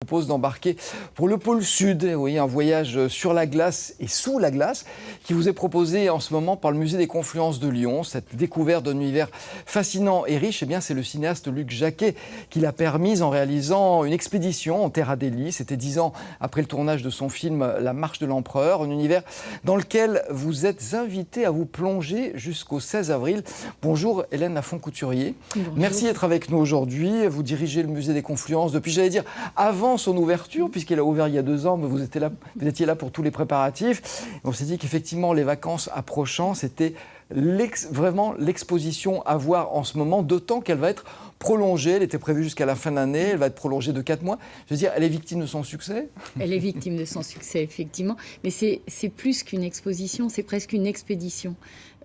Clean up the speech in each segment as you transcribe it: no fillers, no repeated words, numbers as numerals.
propose d'embarquer pour le pôle Sud. Oui, un voyage sur la glace et sous la glace qui vous est proposé en ce moment par le Musée des Confluences de Lyon. Cette découverte d'un univers fascinant et riche, eh bien, c'est le cinéaste Luc Jacquet qui l'a permise en réalisant une expédition en Terre Adélie. C'était 10 ans après le tournage de son film La Marche de l'Empereur, un univers dans lequel vous êtes invité à vous plonger jusqu'au 16 avril. Bonjour Hélène Lafont-Couturier. Bonjour. Merci d'être avec nous aujourd'hui. Vous dirigez le Musée des Confluences depuis, j'allais dire, avant son ouverture, puisqu'il a ouvert il y a 2 ans, mais vous étiez là pour tous les préparatifs. On s'est dit qu'effectivement, les vacances approchant, c'était vraiment l'exposition à voir en ce moment, d'autant qu'elle va être prolongée. Elle était prévue jusqu'à la fin de l'année, elle va être prolongée de 4 mois. Je veux dire, elle est victime de son succès ? Elle est victime de son succès, effectivement. Mais c'est plus qu'une exposition, c'est presque une expédition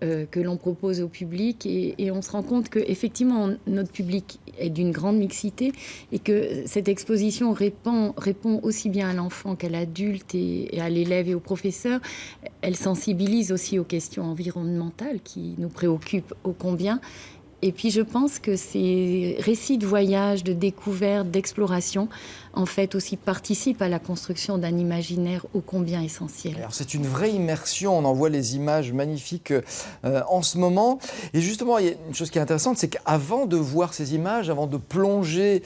que l'on propose au public. Et on se rend compte qu'effectivement, notre public est d'une grande mixité et que cette exposition répond aussi bien à l'enfant qu'à l'adulte et à l'élève et au professeur. Elle sensibilise aussi aux questions environnementales qui nous préoccupent ô combien. Et puis je pense que ces récits de voyage, de découverte, d'exploration, en fait aussi participent à la construction d'un imaginaire ô combien essentiel. Alors c'est une vraie immersion, on en voit les images magnifiques en ce moment. Et justement, il y a une chose qui est intéressante, c'est qu'avant de voir ces images, avant de plonger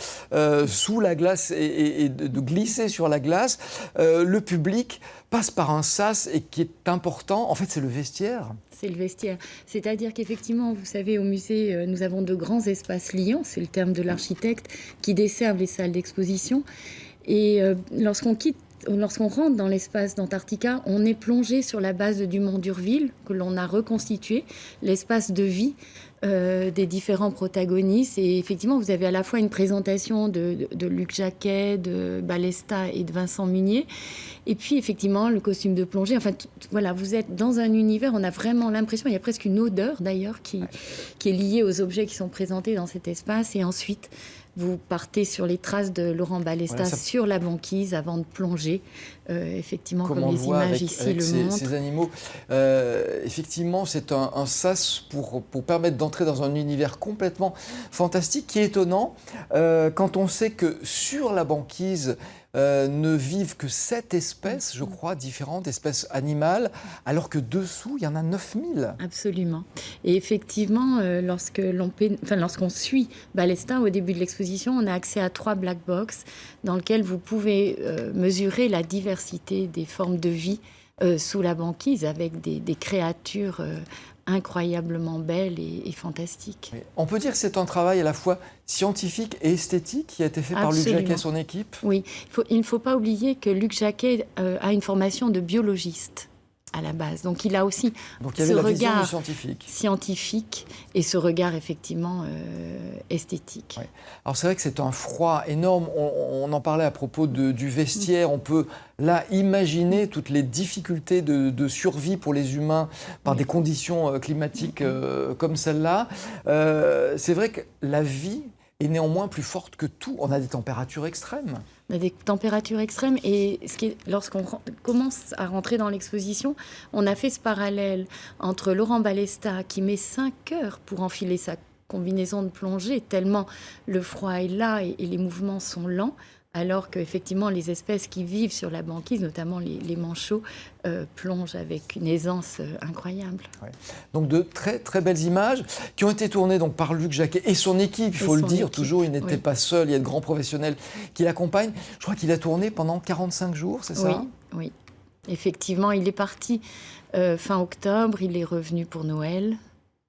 sous la glace et de glisser sur la glace, le public passe par un sas et qui est important, en fait c'est le vestiaire. C'est le vestiaire. C'est-à-dire qu'effectivement, vous savez, au musée, nous avons de grands espaces liants, c'est le terme de l'architecte, qui desservent les salles d'exposition. Et lorsqu'on rentre dans l'espace d'Antarctica, on est plongé sur la base du mont d'Urville, que l'on a reconstitué, l'espace de vie des différents protagonistes. Et effectivement, vous avez à la fois une présentation de Luc Jacquet, de Balesta et de Vincent Munier. Et puis, effectivement, le costume de plongée. Enfin, voilà, vous êtes dans un univers, on a vraiment l'impression, il y a presque une odeur d'ailleurs qui est liée aux objets qui sont présentés dans cet espace. Et ensuite, vous partez sur les traces de Laurent Balesta sur la banquise avant de plonger. Effectivement, comme les images ici le montrent. Ces animaux, effectivement, c'est un sas pour permettre d'entrer dans un univers complètement fantastique qui est étonnant quand on sait que sur la banquise ne vivent que 7 espèces, je crois, différentes, espèces animales, alors que dessous, il y en a 9000. Absolument. Et effectivement, lorsqu'on suit Balesta au début de l'exposition, on a accès à 3 black box dans lesquels vous pouvez mesurer la diversité des formes de vie sous la banquise avec des créatures incroyablement belles et fantastiques. On peut dire que c'est un travail à la fois scientifique et esthétique qui a été fait par Luc Jacquet et son équipe. Oui, il ne faut pas oublier que Luc Jacquet a une formation de biologiste à la base. Donc il a aussi ce regard scientifique et ce regard effectivement esthétique. Oui. Alors c'est vrai que c'est un froid énorme. On en parlait à propos du vestiaire. On peut là imaginer toutes les difficultés de survie pour les humains par des conditions climatiques comme celle-là. C'est vrai que la vie est néanmoins plus forte que tout. On a des températures extrêmes. On a des températures extrêmes et lorsqu'on commence à rentrer dans l'exposition, on a fait ce parallèle entre Laurent Balesta qui met 5 heures pour enfiler sa combinaison de plongée, tellement le froid est là et les mouvements sont lents, alors qu'effectivement les espèces qui vivent sur la banquise, notamment les manchots, plongent avec une aisance incroyable. Ouais. Donc de très très belles images qui ont été tournées donc par Luc Jacquet et son équipe, il faut le dire, toujours il n'était pas seul, il y a de grands professionnels qui l'accompagnent. Je crois qu'il a tourné pendant 45 jours, c'est ça ? Oui. Effectivement, il est parti fin octobre, il est revenu pour Noël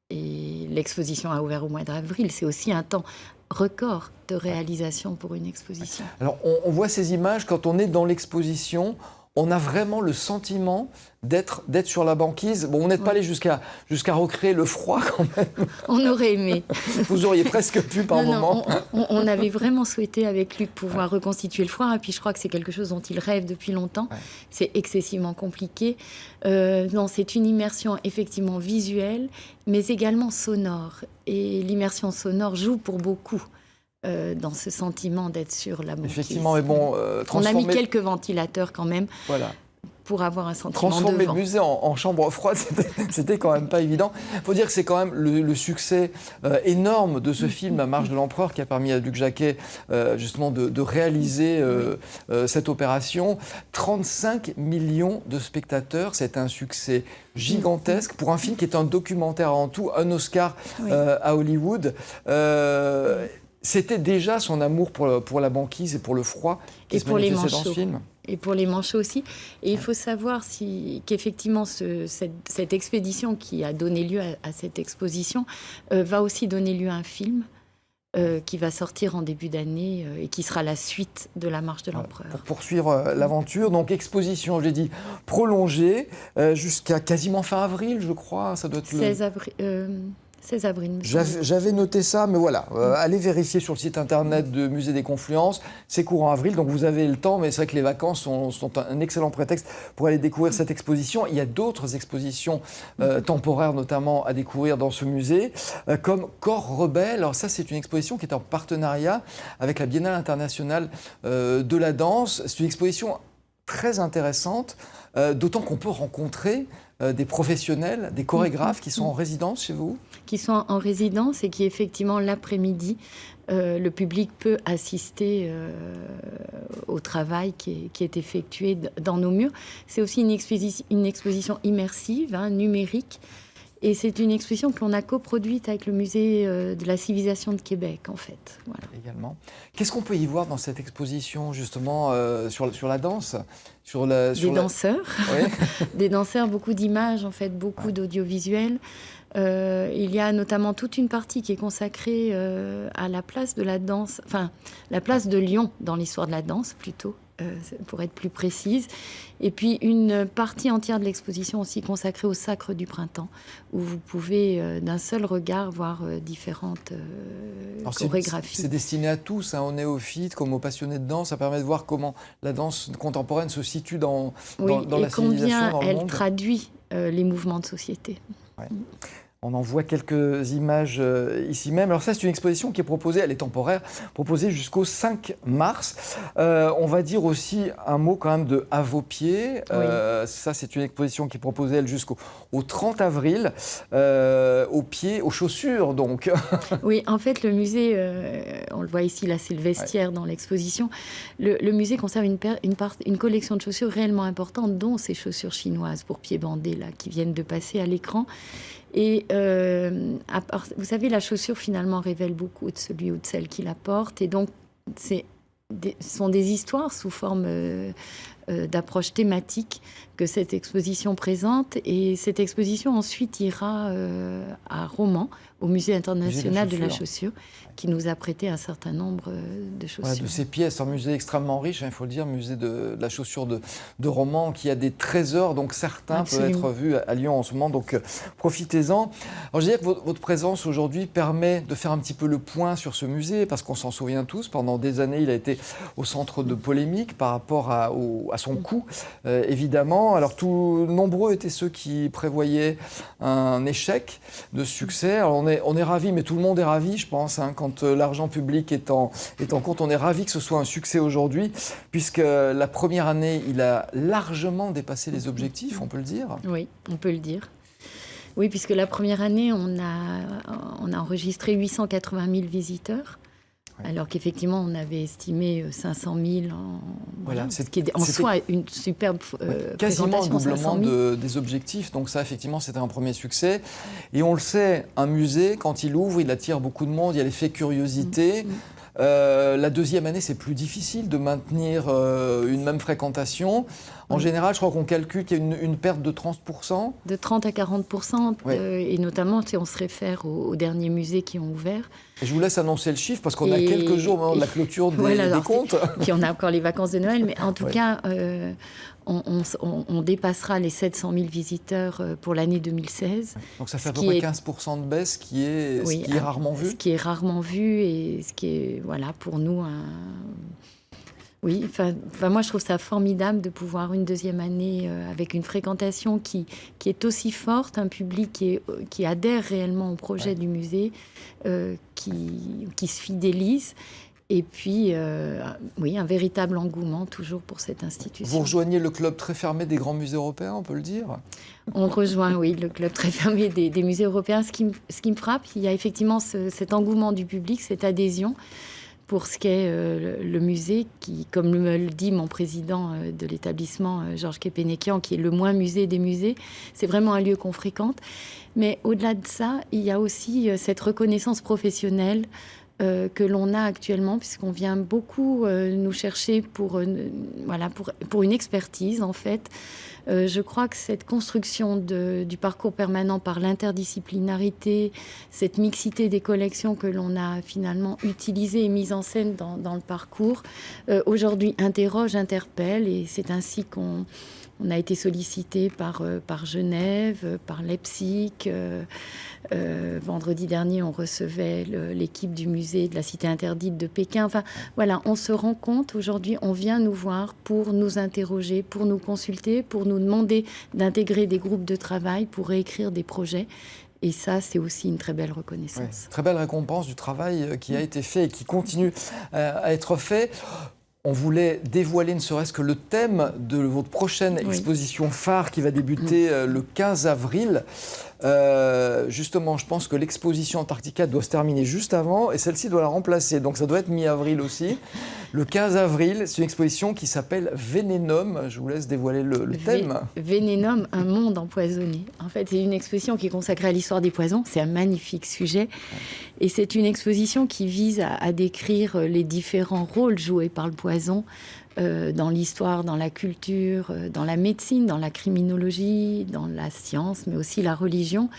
et l'exposition a ouvert au mois d'avril. C'est aussi un temps record de réalisation pour une exposition. Alors, on voit ces images, quand on est dans l'exposition, on a vraiment le sentiment d'être sur la banquise. Bon, on n'est pas allé jusqu'à recréer le froid quand même. On aurait aimé. Vous auriez presque pu par moment. On avait vraiment souhaité avec Luc pouvoir reconstituer le froid. Et puis je crois que c'est quelque chose dont il rêve depuis longtemps. Ouais. C'est excessivement compliqué. Non, c'est une immersion effectivement visuelle, mais également sonore. Et l'immersion sonore joue pour beaucoup. Dans ce sentiment d'être sur la banquise. Effectivement, mais bon, on a mis quelques ventilateurs quand même pour avoir un sentiment Transformer de vent. le musée en chambre froide, c'était quand même pas évident. Il faut dire que c'est quand même le succès énorme de ce film, La Marche de l'Empereur, qui a permis à Luc Jacquet justement de réaliser cette opération. 35 millions de spectateurs, c'est un succès gigantesque pour un film qui est un documentaire avant tout, un Oscar à Hollywood. C'était déjà son amour pour la banquise et pour le froid qui se manifestait dans ce film. Et pour les manchots aussi. Et il faut savoir qu'effectivement, cette expédition qui a donné lieu à cette exposition va aussi donner lieu à un film qui va sortir en début d'année et qui sera la suite de La Marche de l'Empereur. Pour poursuivre l'aventure, donc exposition, j'ai dit, prolongée jusqu'à quasiment fin avril, je crois. Ça doit être 16 avril. 16 avril. J'avais noté ça, mais voilà. Allez vérifier sur le site internet du Musée des Confluences. C'est courant avril, donc vous avez le temps, mais c'est vrai que les vacances sont un excellent prétexte pour aller découvrir cette exposition. Il y a d'autres expositions temporaires, notamment, à découvrir dans ce musée, comme Corps Rebelle. Alors ça, c'est une exposition qui est en partenariat avec la Biennale internationale de la danse. C'est une exposition très intéressante, d'autant qu'on peut rencontrer des professionnels, des chorégraphes qui sont en résidence chez vous? Qui sont en résidence et qui, effectivement, l'après-midi, le public peut assister au travail qui est effectué dans nos murs. C'est aussi une exposition immersive, numérique. Et c'est une exposition que l'on a coproduite avec le musée de la civilisation de Québec, en fait. Voilà. Également. Qu'est-ce qu'on peut y voir dans cette exposition, justement, sur la danse? Des danseurs. Oui. Des danseurs, beaucoup d'images, en fait, beaucoup d'audiovisuels. Il y a notamment toute une partie qui est consacrée à la place de la danse, enfin, la place de Lyon dans l'histoire de la danse, plutôt. Pour être plus précise. Et puis une partie entière de l'exposition aussi consacrée au Sacre du Printemps, où vous pouvez d'un seul regard voir différentes chorégraphies. C'est destiné à tous, aux néophytes comme aux passionnés de danse. Ça permet de voir comment la danse contemporaine se situe dans la civilisation, combien dans le elle monde. Traduit les mouvements de société. Ouais. On en voit quelques images ici même. Alors ça, c'est une exposition qui est proposée, elle est temporaire, proposée jusqu'au 5 mars. On va dire aussi un mot quand même de À vos pieds. Ça, c'est une exposition qui est proposée, elle, jusqu'au 30 avril, aux pieds, aux chaussures, donc. Oui, en fait, le musée, on le voit ici, là, c'est le vestiaire dans l'exposition. Le musée conserve une collection de chaussures réellement importante, dont ces chaussures chinoises pour pieds bandés, là, qui viennent de passer à l'écran. Et vous savez, la chaussure finalement révèle beaucoup de celui ou de celle qui la porte. Et donc, ce sont des histoires sous forme d'approche thématique que cette exposition présente. Et cette exposition ensuite ira à Romans, au Musée international de la chaussure, qui nous a prêté un certain nombre de chaussures. Voilà, de ces pièces, un musée extrêmement riche, il faut le dire, musée de la chaussure de Romans, qui a des trésors, donc certains peuvent être vus à Lyon en ce moment, donc profitez-en. Alors je dirais que votre présence aujourd'hui permet de faire un petit peu le point sur ce musée, parce qu'on s'en souvient tous, pendant des années il a été au centre de polémiques par rapport à son coût, évidemment. Alors nombreux étaient ceux qui prévoyaient un échec de succès. Alors on est ravis, mais tout le monde est ravi, je pense, quand l'argent public est en compte. On est ravis que ce soit un succès aujourd'hui, puisque la première année, il a largement dépassé les objectifs, on peut le dire. Oui, on peut le dire. Oui, puisque la première année, on a enregistré 880 000 visiteurs. Alors qu'effectivement, on avait estimé 500 000 ce qui est en soi une superbe quasiment un présentation. doublement des objectifs. Donc ça, effectivement, c'était un premier succès. Et on le sait, un musée, quand il ouvre, il attire beaucoup de monde. Il y a l'effet curiosité. La deuxième année, c'est plus difficile de maintenir une même fréquentation. En général, je crois qu'on calcule qu'il y a une perte de 30%. De 30 à 40%, et notamment si on se réfère aux derniers musées qui ont ouvert. Et je vous laisse annoncer le chiffre, parce qu'on a quelques jours au moment de la clôture des comptes. Puis on a encore les vacances de Noël, mais en tout cas, on dépassera les 700 000 visiteurs pour l'année 2016. Donc ça fait à peu près 15% de baisse, ce qui est rarement vu. Ce qui est rarement vu, et ce qui est, pour nous, oui, moi je trouve ça formidable de pouvoir une deuxième année avec une fréquentation qui est aussi forte, un public qui adhère réellement au projet du musée, qui se fidélise. Et puis, oui, un véritable engouement toujours pour cette Vous institution. rejoignez le club très fermé des grands musées européens, on peut le dire? On rejoint, oui, le club très fermé des musées européens. Ce qui me frappe, il y a effectivement cet engouement du public, cette adhésion pour ce qu'est le musée, qui, comme me le dit mon président de l'établissement, Georges Kepenekian, qui est le moins musée des musées, c'est vraiment un lieu qu'on fréquente. Mais au-delà de ça, il y a aussi cette reconnaissance professionnelle que l'on a actuellement, puisqu'on vient beaucoup nous chercher pour une expertise, en fait. Je crois que cette construction du parcours permanent par l'interdisciplinarité, cette mixité des collections que l'on a finalement utilisées et mises en scène dans le parcours, aujourd'hui interpelle, et c'est ainsi qu'on a été sollicité par Genève, par Leipzig. Vendredi dernier, on recevait l'équipe du musée de la Cité interdite de Pékin. Enfin, voilà, on se rend compte aujourd'hui, on vient nous voir pour nous interroger, pour nous consulter, pour nous demander d'intégrer des groupes de travail, pour réécrire des projets. Et ça, c'est aussi une très belle reconnaissance. Oui, très belle récompense du travail qui a été fait et qui continue à être fait. On voulait dévoiler ne serait-ce que le thème de votre prochaine exposition phare qui va débuter le 15 avril. Justement, je pense que l'exposition Antarctica doit se terminer juste avant et celle-ci doit la remplacer. Donc ça doit être mi-avril aussi. Le 15 avril, c'est une exposition qui s'appelle Vénénum. Je vous laisse dévoiler le thème. Vénénum, un monde empoisonné. En fait, c'est une exposition qui est consacrée à l'histoire des poisons. C'est un magnifique sujet. Et c'est une exposition qui vise à décrire les différents rôles joués par le poison dans l'histoire, dans la culture, dans la médecine, dans la criminologie, dans la science, mais aussi la religion.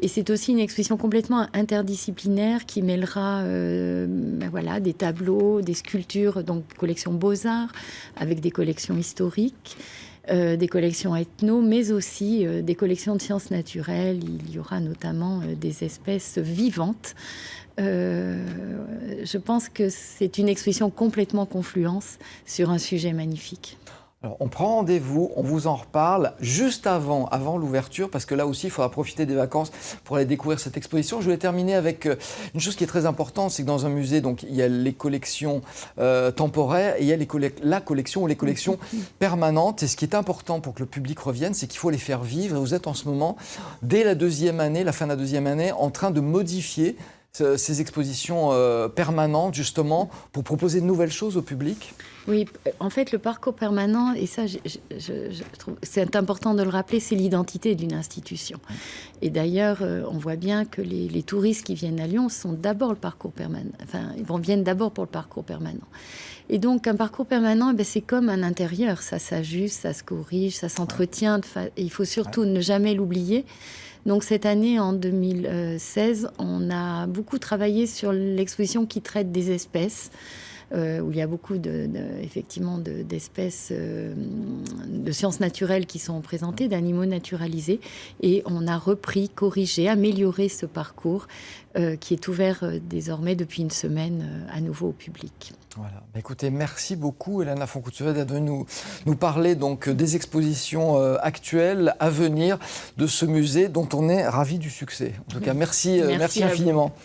Et c'est aussi une exposition complètement interdisciplinaire qui mêlera des tableaux, des sculptures, donc collections Beaux-Arts, avec des collections historiques, des collections ethno, mais aussi des collections de sciences naturelles. Il y aura notamment des espèces vivantes. Je pense que c'est une exposition complètement confluence sur un sujet magnifique. Alors, on prend rendez-vous, on vous en reparle juste avant l'ouverture, parce que là aussi, il faudra profiter des vacances pour aller découvrir cette exposition. Je voulais terminer avec une chose qui est très importante, c'est que dans un musée, donc, il y a les collections temporaires et il y a la collection ou les collections permanentes. Et ce qui est important pour que le public revienne, c'est qu'il faut les faire vivre. Et vous êtes en ce moment, dès la fin de la deuxième année, en train de modifier ces expositions permanentes, justement, pour proposer de nouvelles choses au public. Oui, en fait, le parcours permanent, et ça, je trouve c'est important de le rappeler, c'est l'identité d'une institution. Et d'ailleurs, on voit bien que les touristes qui viennent à Lyon sont d'abord le parcours permanent. Enfin, ils viennent d'abord pour le parcours permanent. Et donc, un parcours permanent, c'est comme un intérieur. Ça s'ajuste, ça se corrige, ça s'entretient. Et il faut surtout ne jamais l'oublier. Donc cette année, en 2016, on a beaucoup travaillé sur l'exposition qui traite des espèces, où il y a beaucoup effectivement d'espèces de sciences naturelles qui sont présentées, d'animaux naturalisés. Et on a repris, corrigé, amélioré ce parcours qui est ouvert désormais depuis une semaine à nouveau au public. Voilà. Écoutez, merci beaucoup, Elana Fontcuzzovede, d'être venue nous parler donc des expositions actuelles à venir de ce musée dont on est ravis du succès. En tout cas, merci infiniment.